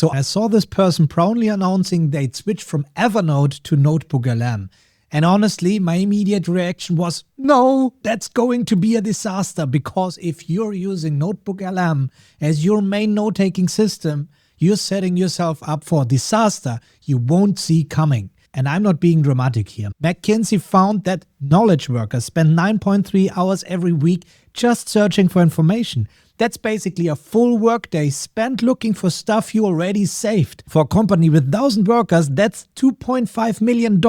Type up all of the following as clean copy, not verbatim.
So I saw this person proudly announcing they'd switch from Evernote to NotebookLM. And honestly, my immediate reaction was, no, that's going to be a disaster, because if you're using NotebookLM as your main note-taking system, you're setting yourself up for a disaster you won't see coming. And I'm not being dramatic here. McKinsey found that knowledge workers spend 9.3 hours every week just searching for information. That's basically a full workday spent looking for stuff you already saved. For a company with 1,000 workers, that's $2.5 million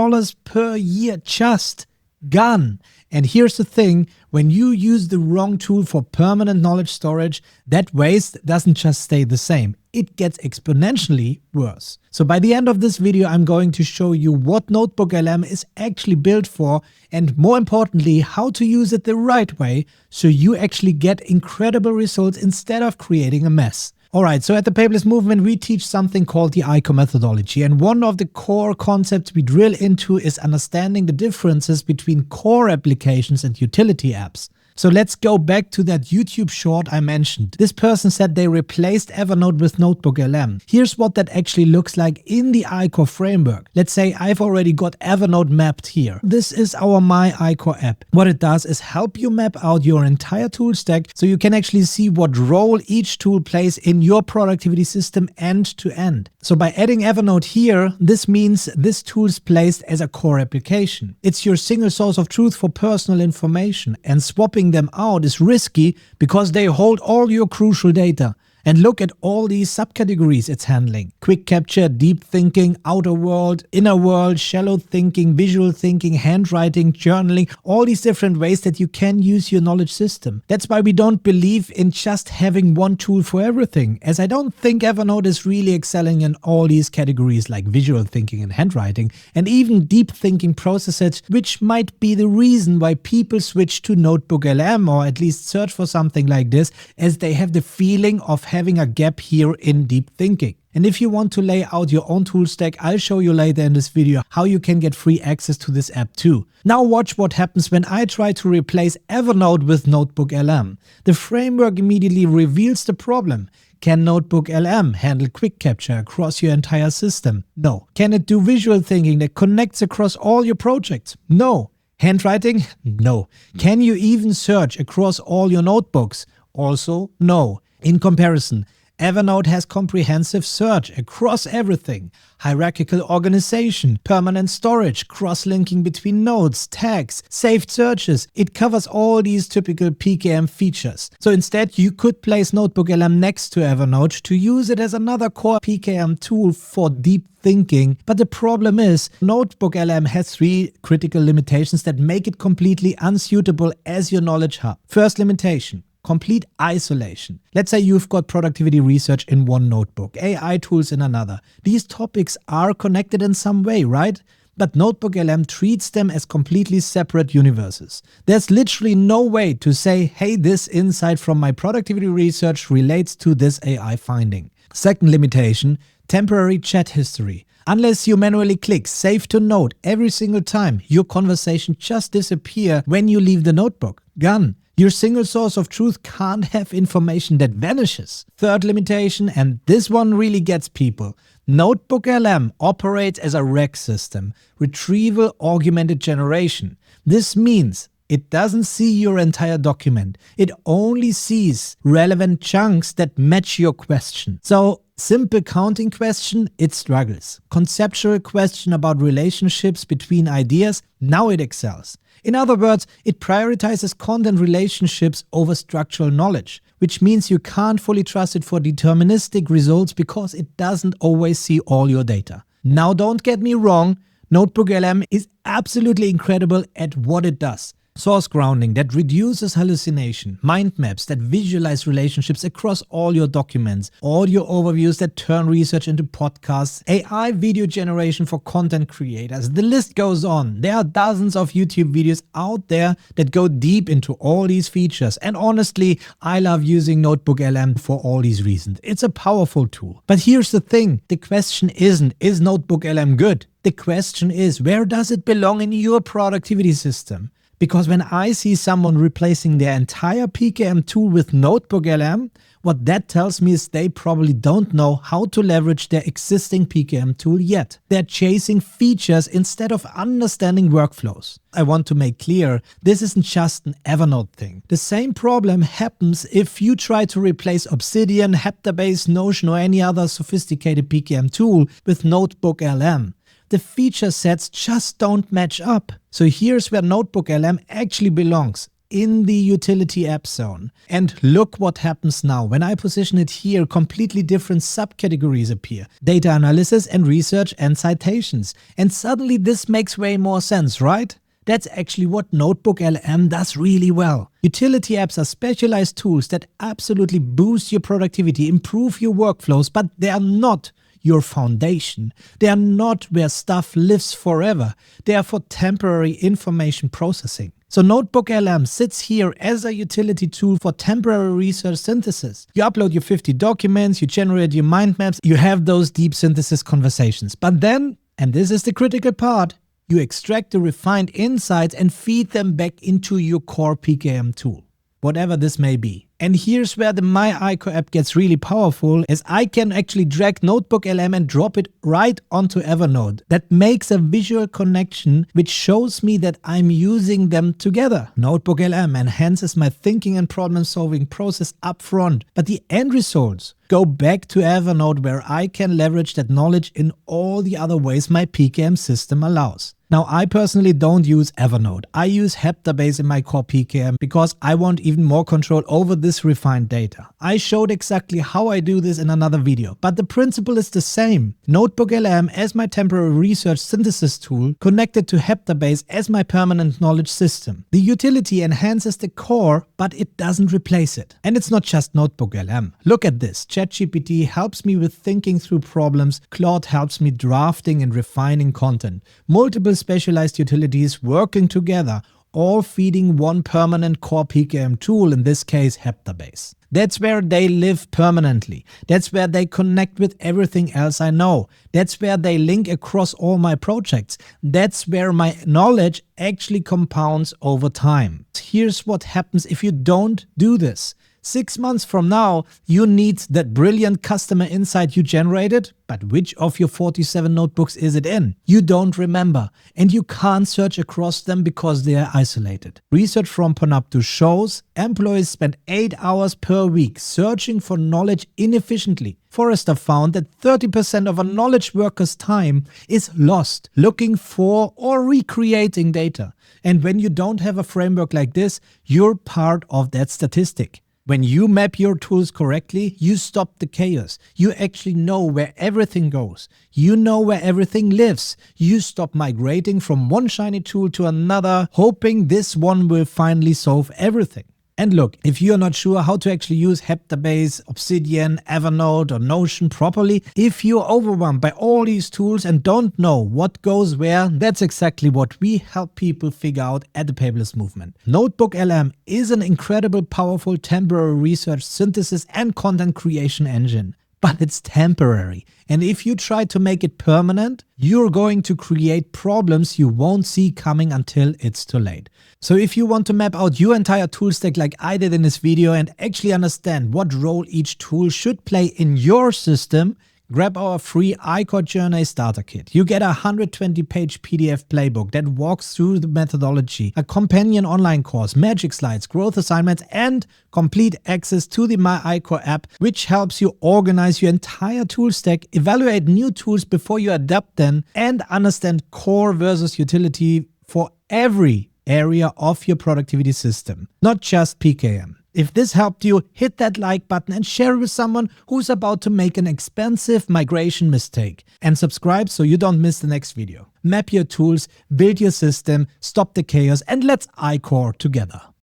per year just gone. And here's the thing, when you use the wrong tool for permanent knowledge storage, that waste doesn't just stay the same. It gets exponentially worse. So by the end of this video, I'm going to show you what NotebookLM is actually built for, and more importantly, how to use it the right way so you actually get incredible results instead of creating a mess. Alright, so at the Paperless Movement, we teach something called the ICOR methodology, and one of the core concepts we drill into is understanding the differences between core applications and utility apps. So let's go back to that YouTube short I mentioned. This person said they replaced Evernote with NotebookLM. Here's what that actually looks like in the ICOR framework. Let's say I've already got Evernote mapped here. This is our myICOR app. What it does is help you map out your entire tool stack so you can actually see what role each tool plays in your productivity system end to end. So by adding Evernote here, this means this tool is placed as a core application. It's your single source of truth for personal information, and swapping them out is risky because they hold all your crucial data. And look at all these subcategories it's handling. Quick capture, deep thinking, outer world, inner world, shallow thinking, visual thinking, handwriting, journaling, all these different ways that you can use your knowledge system. That's why we don't believe in just having one tool for everything, as I don't think Evernote is really excelling in all these categories like visual thinking and handwriting, and even deep thinking processes, which might be the reason why people switch to NotebookLM, or at least search for something like this, as they have the feeling of having a gap here in deep thinking. And if you want to lay out your own tool stack, I'll show you later in this video how you can get free access to this app too. Now watch what happens when I try to replace Evernote with NotebookLM. The framework immediately reveals the problem. Can NotebookLM handle quick capture across your entire system? No. Can it do visual thinking that connects across all your projects? No. Handwriting? No. Can you even search across all your notebooks? Also, no. In comparison, Evernote has comprehensive search across everything, hierarchical organization, permanent storage, cross-linking between nodes, tags, saved searches. It covers all these typical PKM features. So instead, you could place NotebookLM next to Evernote to use it as another core PKM tool for deep thinking. But the problem is, NotebookLM has 3 critical limitations that make it completely unsuitable as your knowledge hub. First limitation: complete isolation. Let's say you've got productivity research in one notebook, AI tools in another. These topics are connected in some way, right? But NotebookLM treats them as completely separate universes. There's literally no way to say, hey, this insight from my productivity research relates to this AI finding. Second limitation: temporary chat history. Unless you manually click Save to Note every single time, your conversation just disappears when you leave the notebook. Gone. Your single source of truth can't have information that vanishes. Third limitation, and this one really gets people: NotebookLM operates as a RAG system, retrieval augmented generation. This means it doesn't see your entire document. It only sees relevant chunks that match your question. So, simple counting question, it struggles. Conceptual question about relationships between ideas, now it excels. In other words, it prioritizes content relationships over structural knowledge, which means you can't fully trust it for deterministic results because it doesn't always see all your data. Now don't get me wrong, NotebookLM is absolutely incredible at what it does. Source grounding that reduces hallucination, mind maps that visualize relationships across all your documents, audio overviews that turn research into podcasts, AI video generation for content creators. The list goes on. There are dozens of YouTube videos out there that go deep into all these features, and honestly, I love using NotebookLM for all these reasons. It's a powerful tool. But here's the thing, the question isn't, is NotebookLM good? The question is, where does it belong in your productivity system? Because when I see someone replacing their entire PKM tool with NotebookLM, what that tells me is they probably don't know how to leverage their existing PKM tool yet. They're chasing features instead of understanding workflows. I want to make clear, this isn't just an Evernote thing. The same problem happens if you try to replace Obsidian, Heptabase, Notion or any other sophisticated PKM tool with NotebookLM. The feature sets just don't match up. So here's where NotebookLM actually belongs, in the utility app zone. And look what happens now. When I position it here, completely different subcategories appear. Data analysis and research and citations. And suddenly this makes way more sense, right? That's actually what NotebookLM does really well. Utility apps are specialized tools that absolutely boost your productivity, improve your workflows, but they are not your foundation. They are not where stuff lives forever. They are for temporary information processing. So NotebookLM sits here as a utility tool for temporary research synthesis. You upload your 50 documents, you generate your mind maps, you have those deep synthesis conversations. But then, and this is the critical part, you extract the refined insights and feed them back into your core PKM tool, whatever this may be. And here's where the myICOR app gets really powerful, as I can actually drag NotebookLM and drop it right onto Evernote. That makes a visual connection which shows me that I'm using them together. NotebookLM enhances my thinking and problem solving process up front, but the end results go back to Evernote, where I can leverage that knowledge in all the other ways my PKM system allows. Now, I personally don't use Evernote. I use Heptabase in my core PKM because I want even more control over this refined data. I showed exactly how I do this in another video, but the principle is the same. NotebookLM as my temporary research synthesis tool connected to Heptabase as my permanent knowledge system. The utility enhances the core, but it doesn't replace it. And it's not just NotebookLM. Look at this. ChatGPT helps me with thinking through problems. Claude helps me drafting and refining content. Multiple specialized utilities working together, all feeding one permanent core PKM tool, in this case Heptabase. That's where they live permanently. That's where they connect with everything else I know. That's where they link across all my projects. That's where my knowledge actually compounds over time. Here's what happens if you don't do this. 6 months from now, you need that brilliant customer insight you generated, but which of your 47 notebooks is it in? You don't remember, and you can't search across them because they are isolated. Research from Panopto shows employees spend 8 hours per week searching for knowledge inefficiently. Forrester found that 30% of a knowledge worker's time is lost looking for or recreating data. And when you don't have a framework like this, you're part of that statistic. When you map your tools correctly, you stop the chaos. You actually know where everything goes. You know where everything lives. You stop migrating from one shiny tool to another, hoping this one will finally solve everything. And look, if you're not sure how to actually use Heptabase, Obsidian, Evernote or Notion properly, if you're overwhelmed by all these tools and don't know what goes where, that's exactly what we help people figure out at the Paperless Movement. NotebookLM is an incredible, powerful temporary research synthesis and content creation engine. But it's temporary. And if you try to make it permanent, you're going to create problems you won't see coming until it's too late. So if you want to map out your entire tool stack like I did in this video and actually understand what role each tool should play in your system, grab our free ICOR Journey Starter Kit. You get a 120-page PDF playbook that walks through the methodology, a companion online course, magic slides, growth assignments, and complete access to the myICOR app, which helps you organize your entire tool stack, evaluate new tools before you adapt them, and understand core versus utility for every area of your productivity system, not just PKM. If this helped you, hit that like button and share it with someone who's about to make an expensive migration mistake. And subscribe so you don't miss the next video. Map your tools, build your system, stop the chaos, and let's ICOR together.